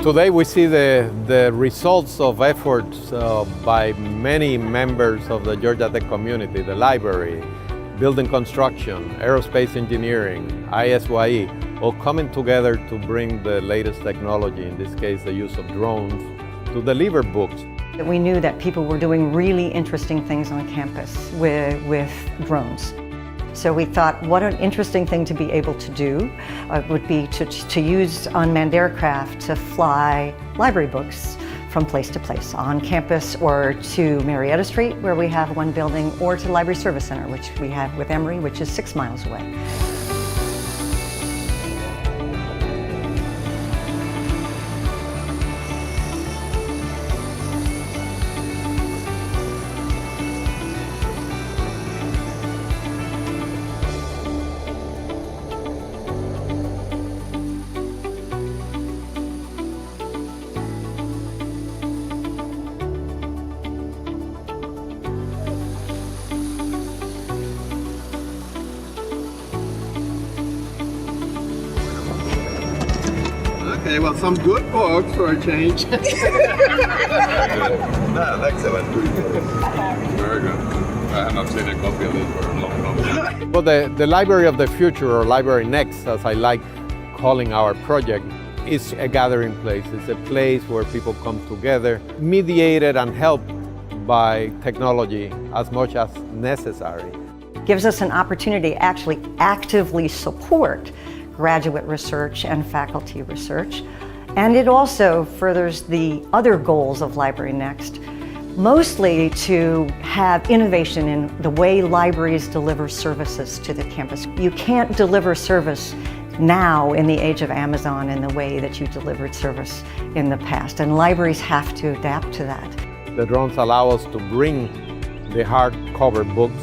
Today we see the results of efforts by many members of the Georgia Tech community, the library, building construction, aerospace engineering, ISYE, all coming together to bring the latest technology, in this case the use of drones, to deliver books. We knew that people were doing really interesting things on campus with drones. So we thought what an interesting thing to be able to do would be to use unmanned aircraft to fly library books from place to place, on campus or to Marietta Street, where we have one building, or to Library Service Center, which we have with Emory, which is 6 miles away. Okay, well, some good books for a change. Very good. No, excellent. Very good. I have not seen a copy of this for a long time. Well, the Library of the Future, or Library Next, as I like calling our project, is a gathering place. It's a place where people come together, mediated and helped by technology as much as necessary. Gives us an opportunity to actually actively support graduate research and faculty research. And it also furthers the other goals of Library Next, mostly to have innovation in the way libraries deliver services to the campus. You can't deliver service now in the age of Amazon in the way that you delivered service in the past, and libraries have to adapt to that. The drones allow us to bring the hardcover books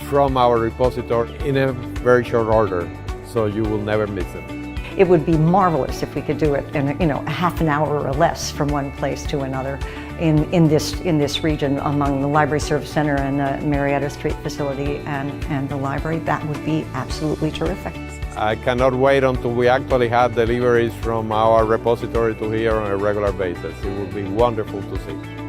from our repository in a very short order, so you will never miss them. It would be marvelous if we could do it in a half an hour or less from one place to another in this region among the Library Service Center and the Marietta Street facility and the library. That would be absolutely terrific. I cannot wait until we actually have deliveries from our repository to here on a regular basis. It would be wonderful to see.